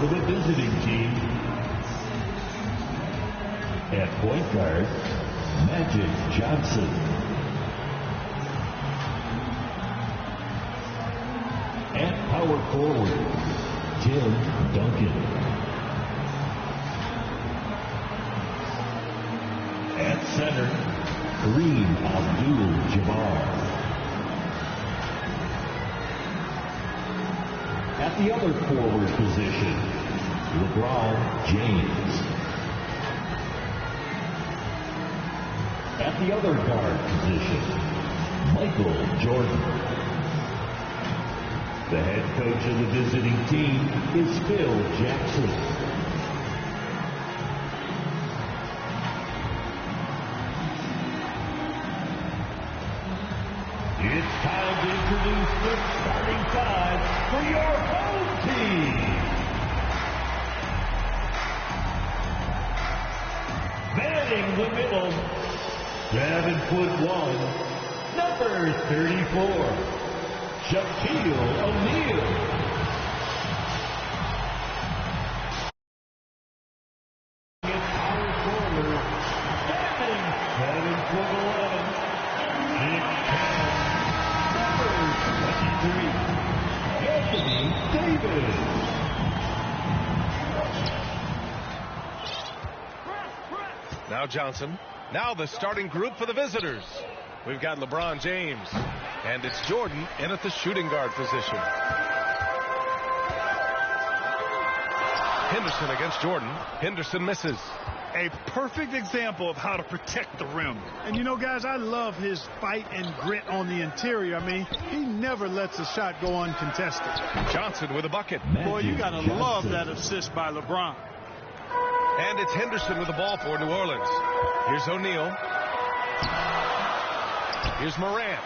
for the visiting team. At point guard, Magic Johnson. At power forward, Tim Duncan. At center, Kareem Abdul-Jabbar. At the other forward position, LeBron James. At the other guard position, Michael Jordan. The head coach of the visiting team is Phil Jackson. It's time to introduce the starting five for your home team. Manning the middle, 7'1", number 34, Shaquille O'Neal. Now Johnson. Now the starting group for the visitors. We've got LeBron James. And it's Jordan in at the shooting guard position. Henderson against Jordan. Henderson misses. A perfect example of how to protect the rim. And you know, guys, I love his fight and grit on the interior. I mean, he never lets a shot go uncontested. Johnson with a bucket. Boy, you got to love that assist by LeBron. And it's Henderson with the ball for New Orleans. Here's O'Neal. Here's Morant.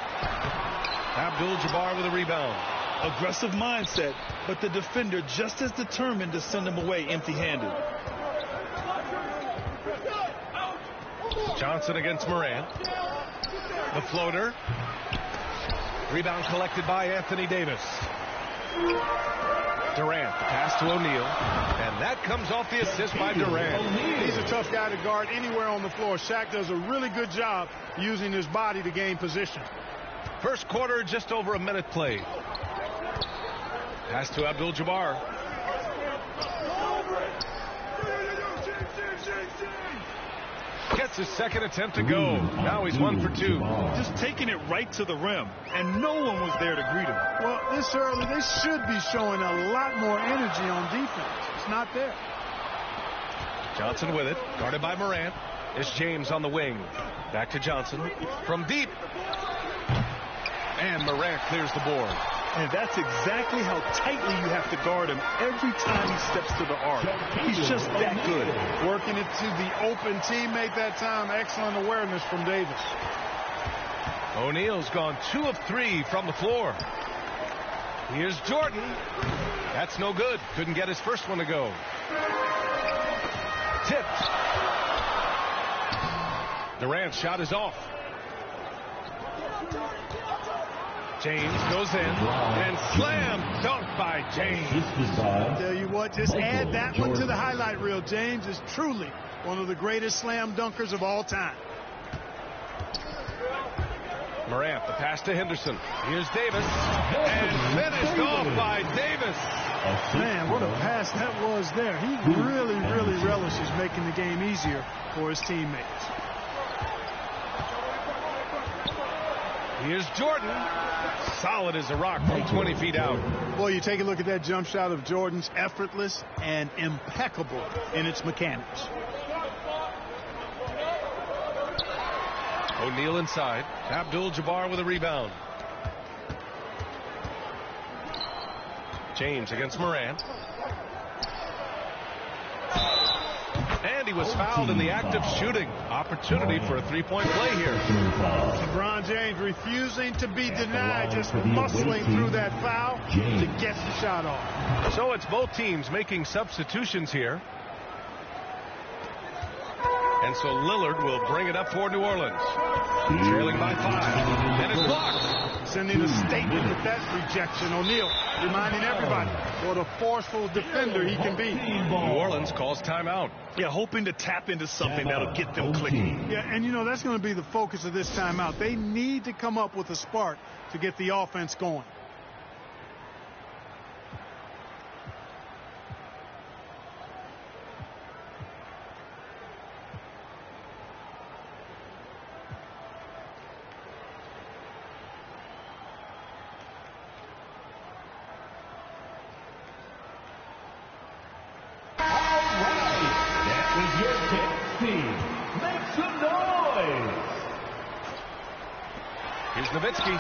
Abdul-Jabbar with a rebound. Aggressive mindset, but the defender just as determined to send him away empty-handed. Johnson against Morant. The floater. Rebound collected by Anthony Davis. Durant, pass to O'Neal, and that comes off the assist by Durant. He's a tough guy to guard anywhere on the floor. Shaq does a really good job using his body to gain position. First quarter, just over a minute played. Pass to Abdul-Jabbar. Gets his second attempt to go. Now he's 1 for 2. Just taking it right to the rim, and no one was there to greet him. Well, this early, they should be showing a lot more energy on defense. It's not there. Johnson with it, guarded by Morant. It's James on the wing. Back to Johnson from deep. And Morant clears the board. And that's exactly how tightly you have to guard him every time he steps to the arc. He's just that good. Working it to the open teammate that time. Excellent awareness from Davis. O'Neal's gone 2 of 3 from the floor. Here's Jordan. That's no good. Couldn't get his first one to go. Tipped. Durant's shot is off. James goes in and slam dunk by James. I'll tell you what, just add that one to the highlight reel. James is truly one of the greatest slam dunkers of all time. Morant, the pass to Henderson. Here's Davis. And finished off by Davis. Man, what a pass that was there. He really, really relishes making the game easier for his teammates. Here's Jordan. Solid as a rock from 20 feet out. Well, you take a look at that jump shot of Jordan's, effortless and impeccable in its mechanics. O'Neal inside. Abdul-Jabbar with a rebound. James against Morant. And he was fouled in the act of shooting. Opportunity for a three-point play here. LeBron James refusing to be denied, just muscling through that foul to get the shot off. So it's both teams making substitutions here. And so Lillard will bring it up for New Orleans. Trailing by 5. And it's blocked. Sending a statement with that rejection. O'Neal reminding everybody what a forceful defender he can be. New Orleans calls timeout. Yeah, hoping to tap into something that'll get them clicking. Yeah, and you know, that's going to be the focus of this timeout. They need to come up with a spark to get the offense going. Make some noise! Here's Nowitzki.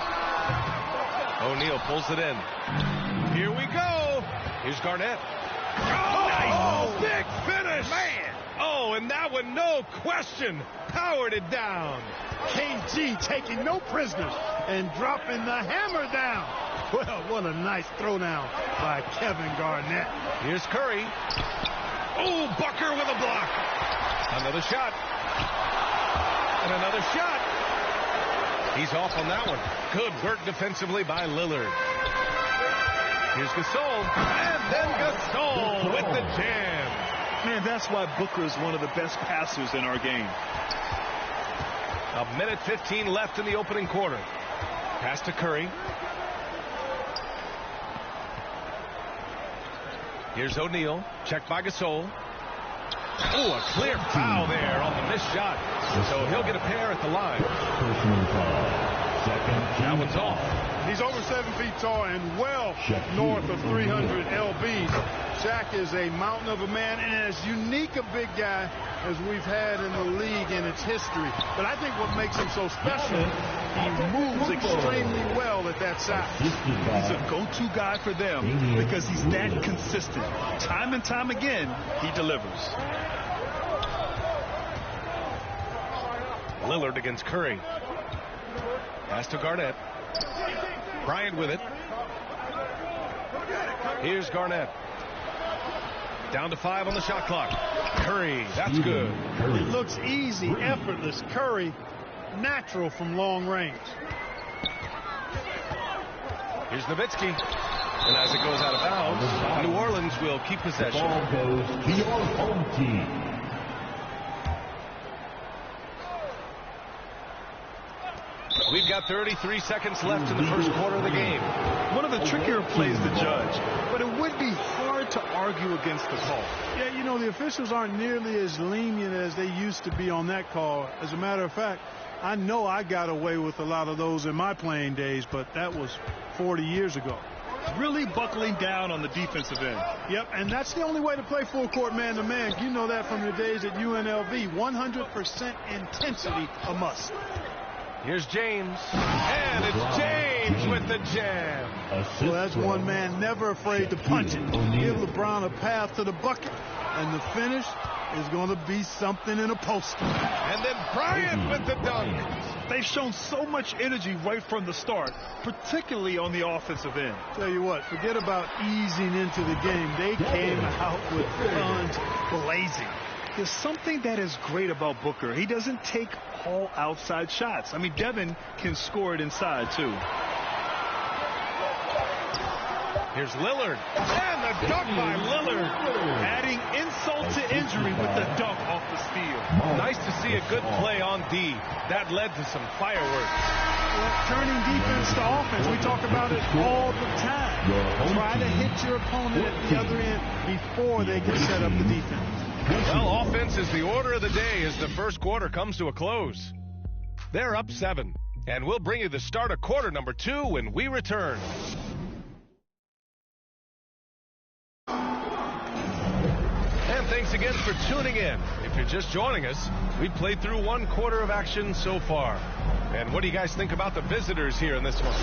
O'Neal pulls it in. Here we go. Here's Garnett. Oh, big finish. Man. Oh, and that one, no question, powered it down. KG taking no prisoners and dropping the hammer down. Well, what a nice throwdown by Kevin Garnett. Here's Curry. Oh, Bucker with a block. Another shot. And another shot. He's off on that one. Good work defensively by Lillard. Here's Gasol. And then Gasol with the jam. Man, that's why Booker is one of the best passers in our game. A minute 15 left in the opening quarter. Pass to Curry. Here's O'Neal. Checked by Gasol. Oh, a clear foul there on the missed shot. So he'll get a pair at the line. That one's off. He's over 7 feet tall and well north of 300 lbs. Shaq is a mountain of a man and as unique a big guy as we've had in the league in its history. But I think what makes him so special, he moves extremely well at that size. He's a go-to guy for them because he's that consistent. Time and time again, he delivers. Lillard against Curry. Pass to Garnett. Bryant with it. Here's Garnett. Down to 5 on the shot clock. Curry, that's good. It looks easy, effortless. Curry, natural from long range. Here's Nowitzki. And as it goes out of bounds, New Orleans will keep possession. The ball goes to your home team. We've got 33 seconds left in the first quarter of the game. One of the trickier plays to judge, but it would be hard to argue against the call. Yeah, you know, the officials aren't nearly as lenient as they used to be on that call. As a matter of fact, I know I got away with a lot of those in my playing days, but that was 40 years ago. Really buckling down on the defensive end. Yep, and that's the only way to play full court man-to-man. You know that from your days at UNLV. 100% intensity a must. Here's James. And it's James with the jam. Well, that's one man never afraid to punch it. Give LeBron a path to the bucket. And the finish is going to be something in a poster. And then Bryant with the dunk. They've shown so much energy right from the start, particularly on the offensive end. Tell you what, forget about easing into the game. They came out with guns blazing. There's something that is great about Booker. He doesn't take all outside shots. I mean, Devin can score it inside, too. Here's Lillard. And the dunk by Lillard. Adding insult to injury with the dunk off the steal. Nice to see a good play on D. That led to some fireworks. Well, turning defense to offense. We talk about it all the time. Try to hit your opponent at the other end before they can set up the defense. Well, offense is the order of the day as the first quarter comes to a close. They're up 7, and we'll bring you the start of quarter number 2 when we return. And thanks again for tuning in. If you're just joining us, we've played through 1 quarter of action so far. And what do you guys think about the visitors here in this one?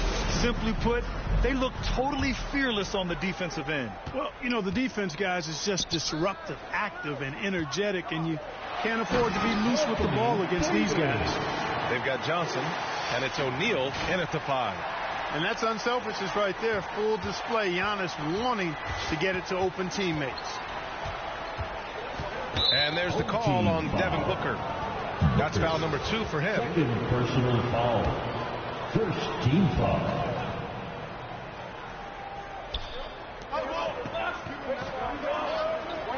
Simply put, they look totally fearless on the defensive end. Well, you know, the defense, guys, is just disruptive, active, and energetic, and you can't afford to be loose with the ball against these guys. They've got Johnson, and it's O'Neal in at the 5. And that's unselfishness right there. Full display. Giannis wanting to get it to open teammates. And there's the call on Devin Booker. That's foul number 2 for him. Second personal foul. First team foul.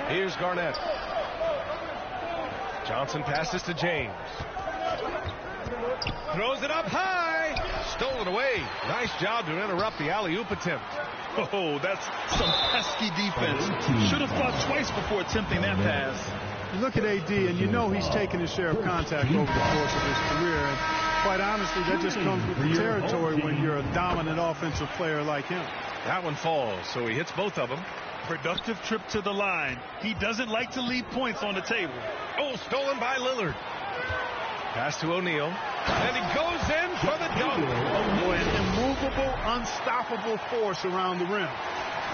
Here's Garnett. Johnson passes to James. Throws it up high. Stolen away. Nice job to interrupt the alley-oop attempt. Oh, that's some pesky defense. Should have thought twice before attempting that pass. You look at AD, and you know he's taken his share of contact over the course of his career. And quite honestly, that just comes with the territory when you're a dominant offensive player like him. That one falls, so he hits both of them. Productive trip to the line. He doesn't like to leave points on the table. Oh, stolen by Lillard. Pass to O'Neal. And he goes in for the dunk. Boy, an immovable, unstoppable force around the rim.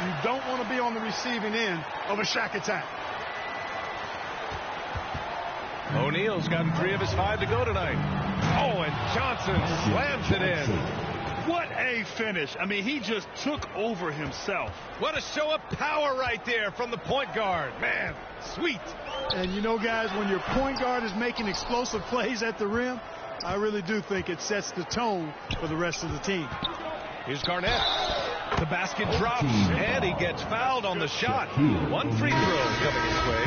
You don't want to be on the receiving end of a Shaq attack. O'Neal's gotten 3 of his 5 to go tonight. Oh, and Johnson slams it in. What a finish. I mean, he just took over himself. What a show of power right there from the point guard. Man, sweet. And you know, guys, when your point guard is making explosive plays at the rim, I really do think it sets the tone for the rest of the team. Here's Garnett. The basket drops, and he gets fouled on the shot. 1 free throw coming his way.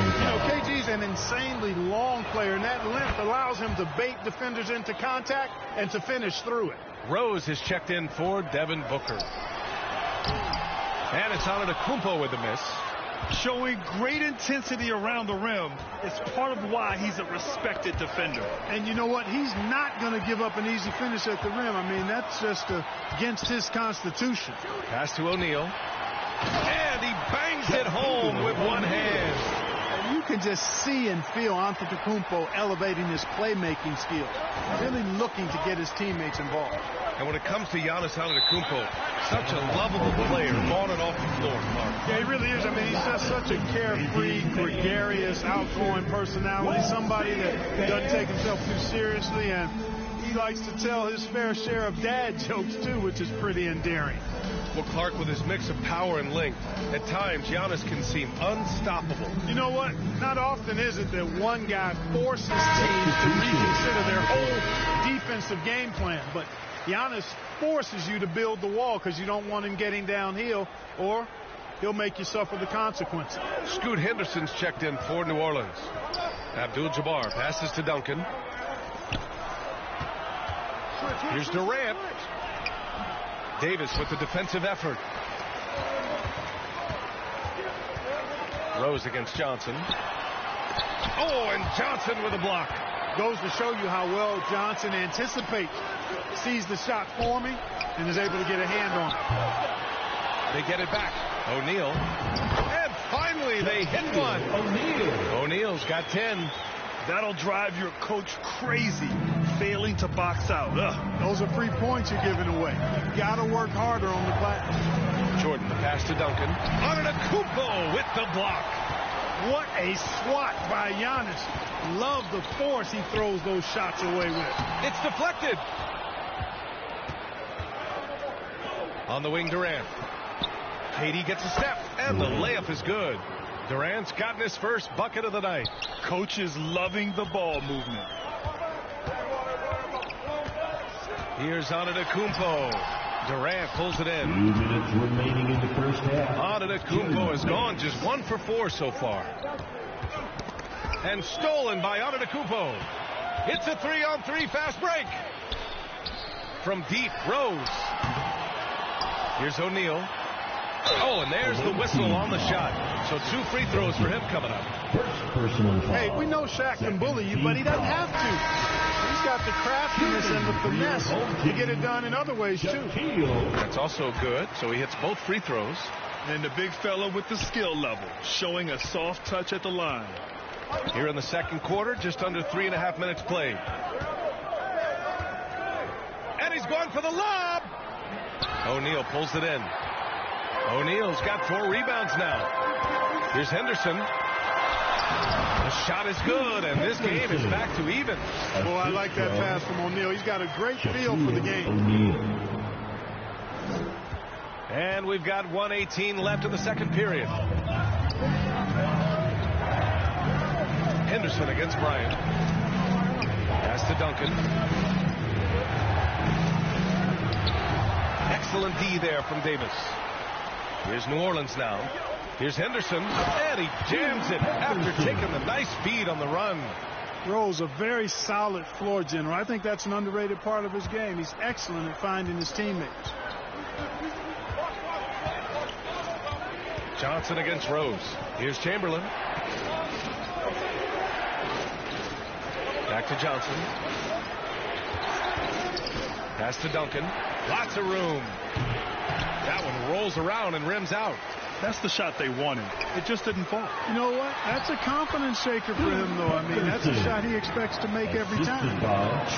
You know, KG's an insanely long player, and that length allows him to bait defenders into contact and to finish through it. Rose has checked in for Devin Booker. And it's Antetokounmpo with the miss. Showing great intensity around the rim is part of why he's a respected defender. And you know what? He's not going to give up an easy finish at the rim. I mean, that's just against his constitution. Pass to O'Neal. And he bangs it home with one hand. And you can just see and feel Antetokounmpo elevating his playmaking skill, really looking to get his teammates involved. And when it comes to Giannis Antetokounmpo, such a lovable player on and off the floor, Mark. Yeah, he really is. I mean, he's just such a carefree, gregarious, outgoing personality, somebody that doesn't take himself too seriously, and he likes to tell his fair share of dad jokes, too, which is pretty endearing. Well, Clark, with his mix of power and length, at times Giannis can seem unstoppable. You know what? Not often is it that one guy forces teams to reconsider their whole defensive game plan, but Giannis forces you to build the wall because you don't want him getting downhill, or he'll make you suffer the consequences. Scoot Henderson's checked in for New Orleans. Abdul-Jabbar passes to Duncan. Here's Durant. Davis with the defensive effort. Rose against Johnson. Oh, and Johnson with a block. Goes to show you how well Johnson anticipates, sees the shot forming, and is able to get a hand on it. They get it back. O'Neal. And finally, they hit one. O'Neal's got 10. That'll drive your coach crazy, failing to box out. Those are free points you're giving away. You got to work harder on the glass. Jordan, the pass to Duncan. Antetokounmpo with the block. What a swat by Giannis. Love the force he throws those shots away with. It's deflected. On the wing, Durant. KD gets a step, and the layup is good. Durant's gotten his first bucket of the night. Coach is loving the ball movement. Here's Antetokounmpo. Durant pulls it in. 2 minutes remaining in the first half. Antetokounmpo has gone just 1 for 4 so far. And stolen by Antetokounmpo. It's a 3-on-3 fast break. From deep, Rose. Here's O'Neal. Oh, and there's the whistle on the shot. So 2 free throws for him coming up. First personal foul. Hey, we know Shaq can bully you, but he doesn't have to. He's got the craftiness and the finesse to get it done in other ways, too. That's also good. So he hits both free throws. And the big fella with the skill level, showing a soft touch at the line. Here in the second quarter, just under 3.5 minutes played. And he's going for the lob. O'Neal pulls it in. O'Neal's got 4 rebounds now. Here's Henderson. The shot is good, and this game is back to even. Boy, I like that pass from O'Neal. He's got a great feel for the game. And we've got 1:18 left in the second period. Henderson against Bryant. Pass to Duncan. Excellent D there from Davis. Here's New Orleans now. Here's Henderson, and he jams it after taking the nice feed on the run. Rose, a very solid floor general. I think that's an underrated part of his game. He's excellent at finding his teammates. Johnson against Rose. Here's Chamberlain. Back to Johnson. Pass to Duncan. Lots of room. That one rolls around and rims out. That's the shot they wanted. It just didn't fall. You know what? That's a confidence shaker for him, though. I mean, that's a shot he expects to make every time.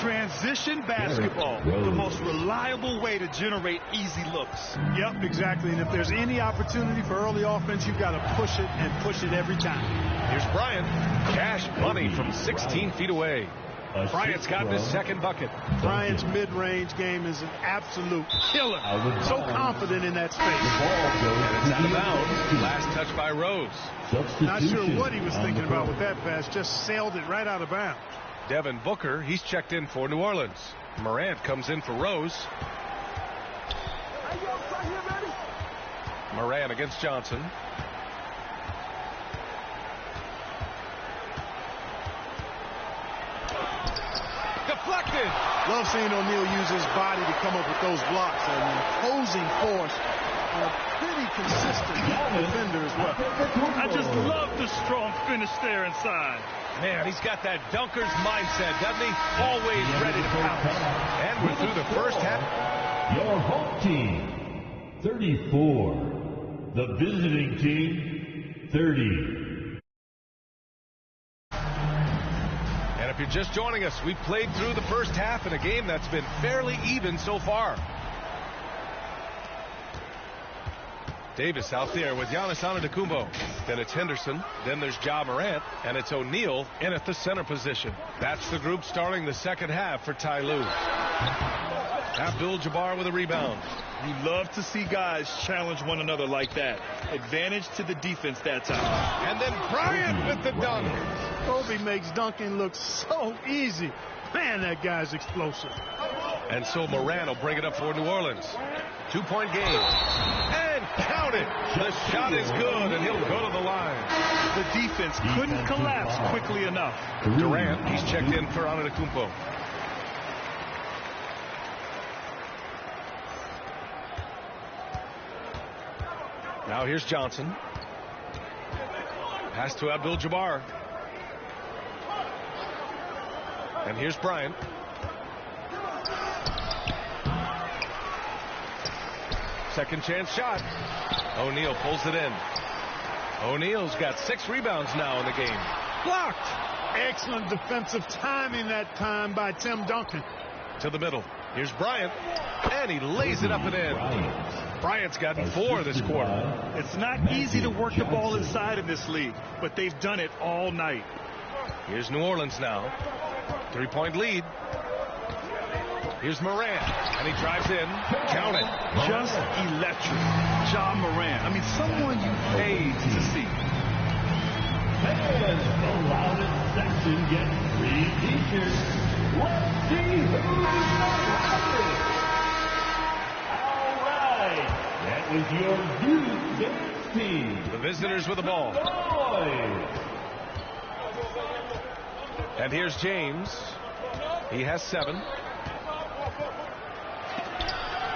Transition basketball, the most reliable way to generate easy looks. Yep, exactly. And if there's any opportunity for early offense, you've got to push it and push it every time. Here's Bryant. Cash money from 16 feet away. Bryant's got his second bucket. Bryant's mid-range game is an absolute killer. So confident in that space. And it's out of bounds. Last touch by Rose. Not sure what he was thinking about with that pass. Just sailed it right out of bounds. Devin Booker, he's checked in for New Orleans. Morant comes in for Rose. Morant against Johnson. Deflected. Love seeing O'Neal use his body to come up with those blocks. An imposing force. A pretty consistent defender as well. I just love the strong finish there inside. Man, he's got that dunker's mindset, doesn't he? Always ready to pounce. And we're through the first half. Your home team, 34. The visiting team, 30. And if you're just joining us, we've played through the first half in a game that's been fairly even so far. Davis out there with Giannis Antetokounmpo. Then it's Henderson. Then there's Ja Morant. And it's O'Neal in at the center position. That's the group starting the second half for Ty Lue. Abdul-Jabbar with a rebound. You love to see guys challenge one another like that. Advantage to the defense that time. And then Bryant with the dunk. Kobe makes dunking look so easy. Man, that guy's explosive. And so Morant will bring it up for New Orleans. 2-point game. And count it. The shot is good, and he'll go to the line. The defense couldn't collapse quickly enough. Durant, he's checked in for Antetokounmpo. Now here's Johnson. Pass to Abdul-Jabbar. And here's Bryant. Second chance shot. O'Neal pulls it in. O'Neal's got 6 rebounds now in the game. Blocked. Excellent defensive timing that time by Tim Duncan. To the middle. Here's Bryant. And he lays it up and in. Bryant's gotten 4 this quarter. It's not easy to work the ball inside in this league, but they've done it all night. Here's New Orleans now. 3-point lead. Here's Morant, and he drives in. Count it. Just electric. Ja Morant. I mean, someone you paid to see. And the loudest section gets free t-shirts. Let's see who's loudest. All right. That was your youth dance team. The visitors with the ball. And here's James. He has 7.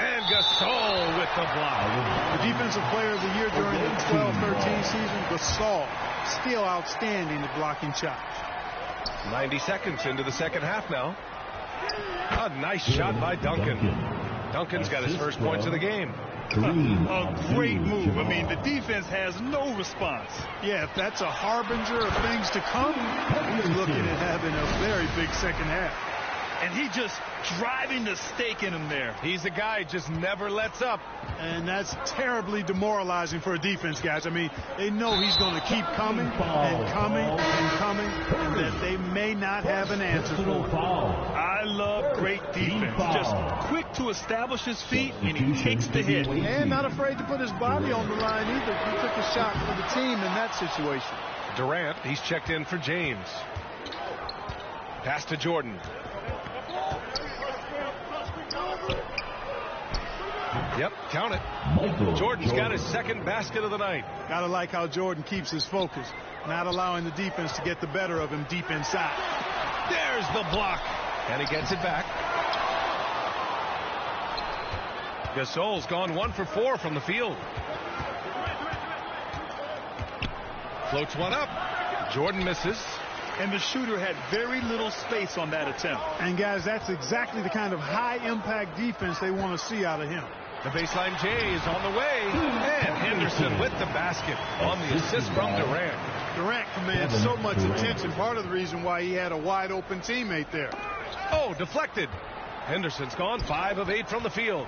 And Gasol with the block. The defensive player of the year during the 12-13 season, Gasol, still outstanding at blocking shots. 90 seconds into the second half now. A nice shot by Duncan. Duncan's got his first points of the game. A great move. I mean, the defense has no response. Yeah, if that's a harbinger of things to come, he's looking at having a very big second half. And he just driving the stake in him there. He's a guy who just never lets up. And that's terribly demoralizing for a defense, guys. I mean, they know he's going to keep coming and coming and coming, and that they may not have an answer for it. I love great defense. Just quick to establish his feet, and he takes the hit. And not afraid to put his body on the line either. He took a shot for the team in that situation. Durant, he's checked in for James. Pass to Jordan. Yep, count it. Jordan's got his second basket of the night. Gotta like how Jordan keeps his focus, not allowing the defense to get the better of him deep inside. There's the block, and he gets it back. Gasol's gone 1 for 4 from the field. Floats one up. Jordan misses. And the shooter had very little space on that attempt. And guys, that's exactly the kind of high-impact defense they want to see out of him. The baseline J is on the way. And Henderson with the basket on the assist from Durant. Durant commands so much attention. Part of the reason why he had a wide-open teammate there. Oh, deflected. Henderson's gone 5 of 8 from the field.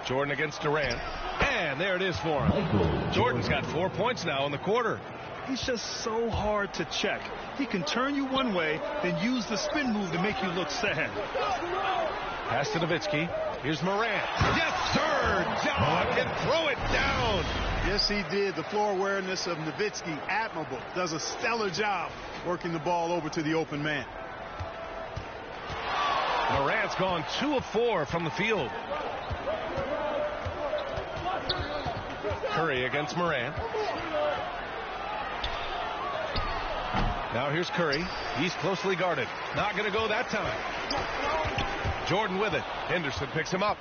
Jordan against Durant. And there it is for him. Jordan's got 4 points now in the quarter. He's just so hard to check. He can turn you one way, then use the spin move to make you look sad. Pass to Nowitzki. Here's Morant. Yes, sir! John can throw it down. Yes, he did. The floor awareness of Nowitzki, admirable. Does a stellar job working the ball over to the open man. Morant's gone 2 of 4 from the field. Curry against Morant. Now here's Curry. He's closely guarded. Not going to go that time. Jordan with it. Henderson picks him up.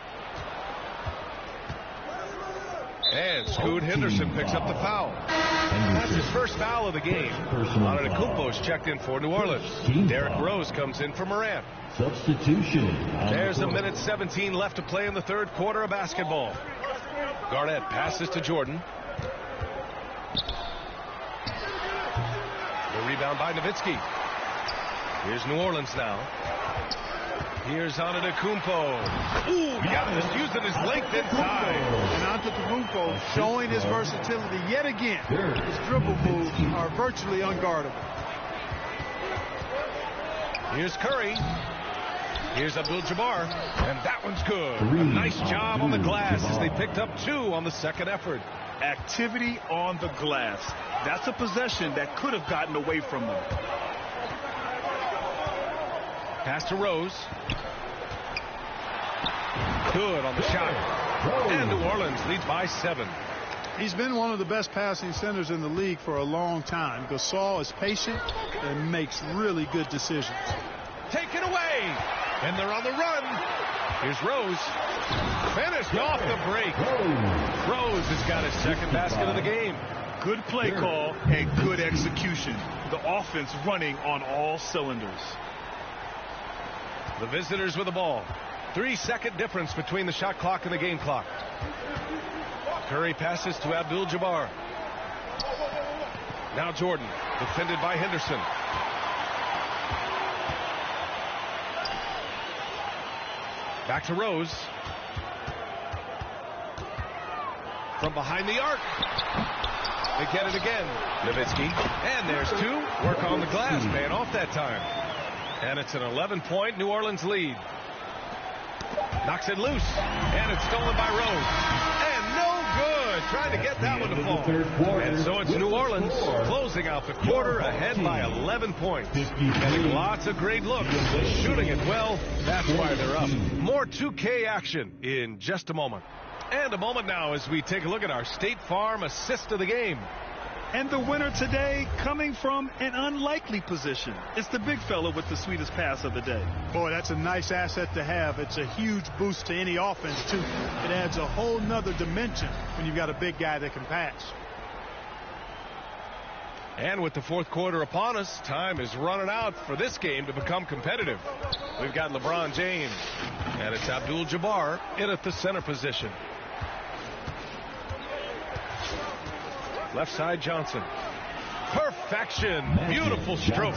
And Scoot Henderson picks up the foul. That's his first foul of the game. Antetokounmpo's checked in for New Orleans. Derrick Rose comes in for Morant. Substitution. There's a minute 17 left to play in the third quarter of basketball. Garnett passes to Jordan. The rebound by Nowitzki. Here's New Orleans now. Here's Antetokounmpo. Ooh, yeah, just using his length inside. And Antetokounmpo showing his versatility yet again. His dribble moves are virtually unguardable. Here's Curry. Here's Abdul-Jabbar, and that one's good. A nice job on the glass as they picked up 2 on the second effort. Activity on the glass. That's a possession that could have gotten away from them. Pass to Rose. Good on the shot. And New Orleans leads by 7. He's been one of the best passing centers in the league for a long time. Gasol is patient and makes really good decisions. Take it away. And they're on the run. Here's Rose. Finished off the break. Rose has got his second basket of the game. Good play call and good execution. The offense running on all cylinders. The visitors with the ball. 3-second difference between the shot clock and the game clock. Curry passes to Abdul-Jabbar. Now Jordan, defended by Henderson. Back to Rose. From behind the arc. They get it again. Nowitzki. And there's 2. Work on the glass. Paying off that time. And it's an 11-point New Orleans lead. Knocks it loose. And it's stolen by Rose. And no good. Trying to get that one to fall. And so it's New Orleans closing out the quarter ahead by 11 points. Getting lots of great looks. Shooting it well. That's why they're up. More 2K action in just a moment. And a moment now as we take a look at our State Farm assist of the game. And the winner today coming from an unlikely position. It's the big fella with the sweetest pass of the day. Boy, that's a nice asset to have. It's a huge boost to any offense, too. It adds a whole nother dimension when you've got a big guy that can pass. And with the fourth quarter upon us, time is running out for this game to become competitive. We've got LeBron James, and it's Abdul-Jabbar in at the center position. Left side Johnson. Perfection. Beautiful stroke.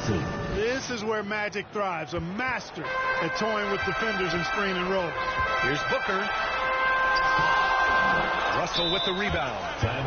This is where Magic thrives. A master at toying with defenders and screen and roll. Here's Booker. Russell with the rebound.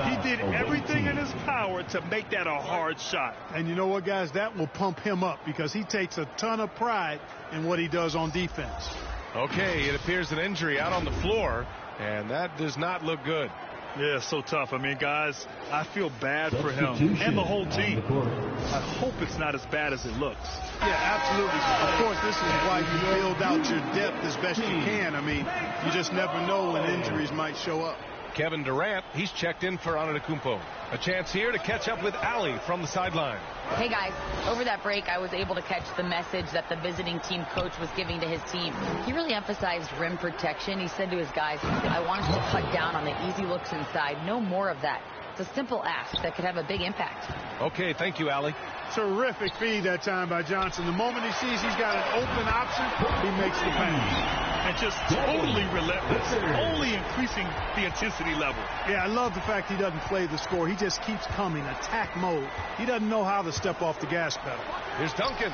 He did everything in his power to make that a hard shot. And you know what, guys? That will pump him up because he takes a ton of pride in what he does on defense. Okay, it appears an injury out on the floor, and that does not look good. Yeah, so tough. I mean, guys, I feel bad for him and the whole team. I hope it's not as bad as it looks. Yeah, absolutely. Of course, this is why you build out your depth as best you can. I mean, you just never know when injuries might show up. Kevin Durant, he's checked in for Antetokounmpo. A chance here to catch up with Ali from the sideline. Hey guys, over that break I was able to catch the message that the visiting team coach was giving to his team. He really emphasized rim protection. He said to his guys, I want us to cut down on the easy looks inside. No more of that. It's a simple ask that could have a big impact. Okay, thank you, Ali. Terrific feed that time by Johnson. The moment he sees he's got an open option, he makes the pass. And just totally relentless, only increasing the intensity level. Yeah, I love the fact he doesn't play the score. He just keeps coming, attack mode. He doesn't know how to step off the gas pedal. Here's Duncan.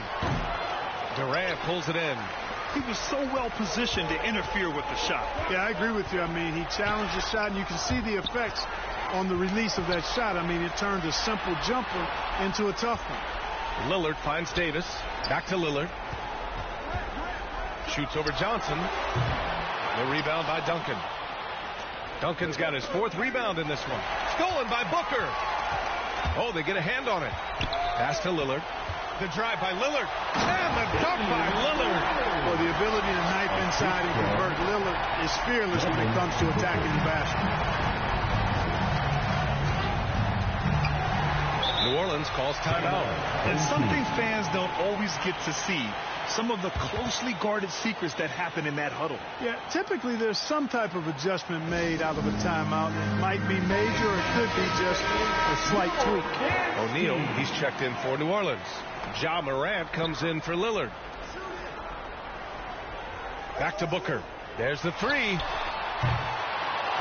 Durant pulls it in. He was so well positioned to interfere with the shot. Yeah, I agree with you. I mean, he challenged the shot, and you can see the effects on the release of that shot. I mean, it turned a simple jumper into a tough one. Lillard finds Davis. Back to Lillard. Shoots over Johnson. No rebound by Duncan. Duncan's got his 4th rebound in this one. Stolen by Booker. Oh, they get a hand on it. Pass to Lillard. The drive by Lillard. And the dunk by Lillard. For the ability to knife inside and convert, Lillard is fearless when it comes to attacking the basket. New Orleans calls timeout. And something fans don't always get to see. Some of the closely guarded secrets that happen in that huddle. Yeah, typically there's some type of adjustment made out of a timeout. It might be major or it could be just a slight tweak. O'Neal, he's checked in for New Orleans. Ja Morant comes in for Lillard. Back to Booker. There's the 3.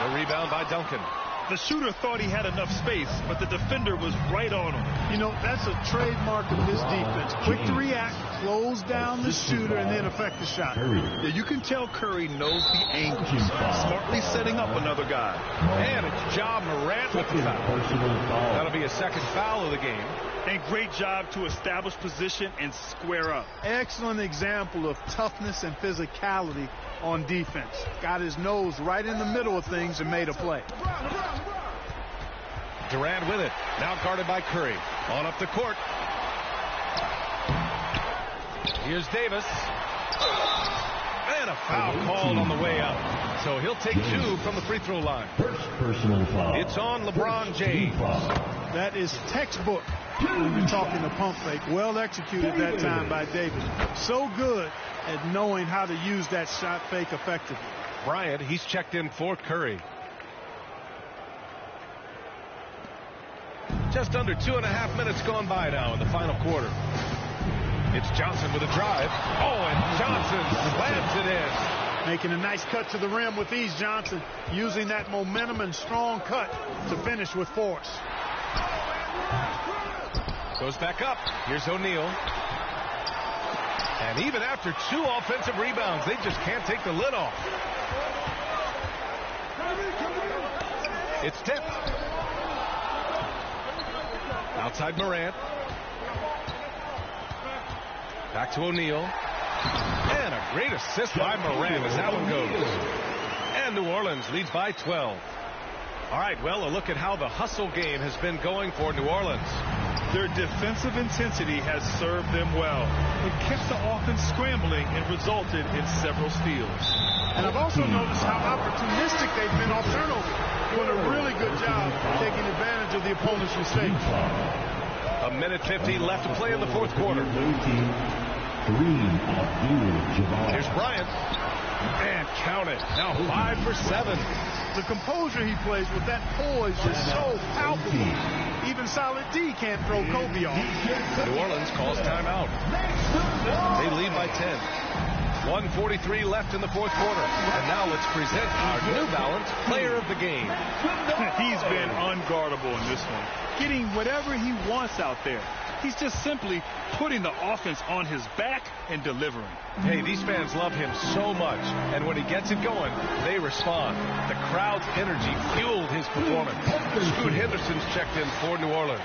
No rebound by Duncan. The shooter thought he had enough space, but the defender was right on him. You know, that's a trademark of this defense. Quick to react, close down the shooter, and then affect the shot. Yeah, you can tell Curry knows the angle. Smartly setting up another guy. And it's Ja Morant with the foul. That'll be a 2nd foul of the game. And great job to establish position and square up. Excellent example of toughness and physicality on defense. Got his nose right in the middle of things and made a play. Durant with it. Now guarded by Curry. On up the court. Here's Davis. And a foul called on the way out. So he'll take 2 from the free throw line. First personal foul. It's on LeBron James. That is textbook when you're talking the pump fake. Well executed that time by Davis. So good at knowing how to use that shot fake effectively. Bryant, he's checked in for Curry. Just under 2.5 minutes gone by now in the final quarter. It's Johnson with a drive. Oh, and Johnson slams it in. Making a nice cut to the rim with ease, Johnson. Using that momentum and strong cut to finish with force. Goes back up. Here's O'Neal. And even after 2 offensive rebounds, they just can't take the lid off. It's tipped. Outside Morant. Back to O'Neal. And a great assist by Morant as that one goes. And New Orleans leads by 12. All right, well, a look at how the hustle game has been going for New Orleans. Their defensive intensity has served them well. It kept the offense scrambling and resulted in several steals. And I've also noticed how opportunistic they've been off turnover. Doing a really good job taking advantage of the opponent's mistakes. 1:50 left to play in the 4th quarter. Here's Bryant. And count it. Now 5 for 7. The composure he plays with that poise is so palpable. Even solid D can't throw Kobe off. New Orleans calls timeout. They lead by 10. 1:43 left in the 4th quarter. And now let's present our New Balance player of the game. He's been unguardable in this one. Getting whatever he wants out there. He's just simply putting the offense on his back and delivering. Hey, these fans love him so much. And when he gets it going, they respond. The crowd's energy fueled his performance. Scoot Henderson's checked in for New Orleans.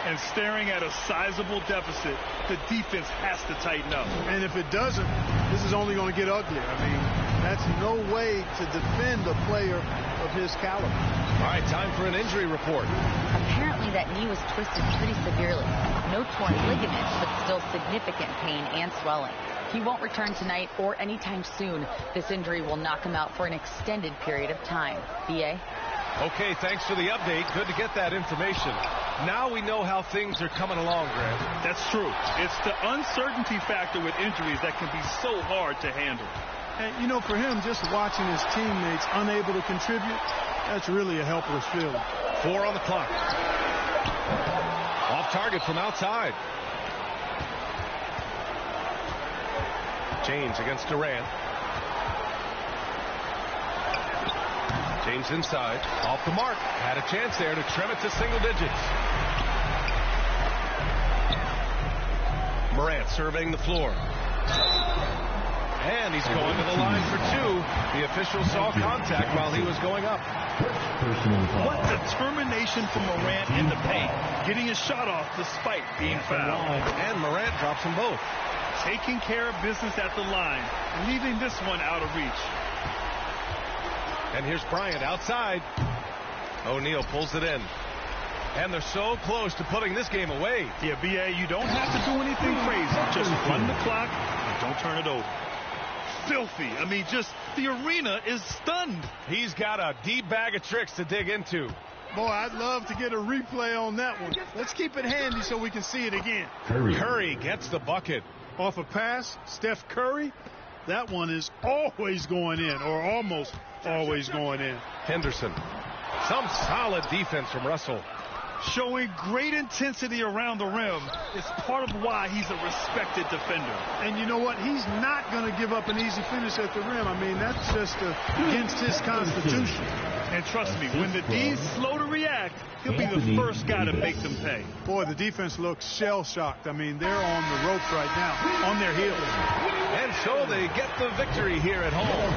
And staring at a sizable deficit, the defense has to tighten up. And if it doesn't, this is only going to get uglier. I mean, that's no way to defend a player of his caliber. All right, time for an injury report. Apparently that knee was twisted pretty severely. No torn ligaments, but still significant pain and swelling. He won't return tonight or anytime soon. This injury will knock him out for an extended period of time. B.A.? Okay, thanks for the update. Good to get that information. Now we know how things are coming along, Grant. That's true. It's the uncertainty factor with injuries that can be so hard to handle. And, you know, for him, just watching his teammates unable to contribute, that's really a helpless feeling. 4 on the clock. Off target from outside. James against Durant. James inside. Off the mark. Had a chance there to trim it to single digits. Morant surveying the floor. And he's going to the line for 2. The official saw contact while he was going up. What determination from Morant in the paint. Getting his shot off despite being fouled. And Morant drops them both. Taking care of business at the line. Leaving this one out of reach. And here's Bryant outside. O'Neal pulls it in. And they're so close to putting this game away. Yeah, B.A., you don't have to do anything crazy. Just run the clock and don't turn it over. Filthy. I mean, just the arena is stunned. He's got a deep bag of tricks to dig into. Boy, I'd love to get a replay on that one. Let's keep it handy so we can see it again. Curry gets the bucket. Off a pass, Steph Curry. That one is always going in, or almost always going in. Henderson. Some solid defense from Russell. Showing great intensity around the rim is part of why he's a respected defender. And you know what? He's not going to give up an easy finish at the rim. I mean, that's just against his constitution. And trust me, when the D's slow to react, he'll be the first guy to make them pay. Boy, the defense looks shell-shocked. I mean, they're on the ropes right now, on their heels. And so they get the victory here at home.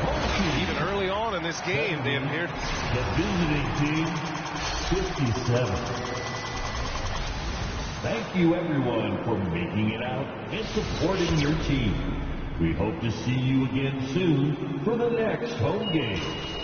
Even early on in this game, they appeared. The visiting team, 57. Thank you, everyone, for making it out and supporting your team. We hope to see you again soon for the next home game.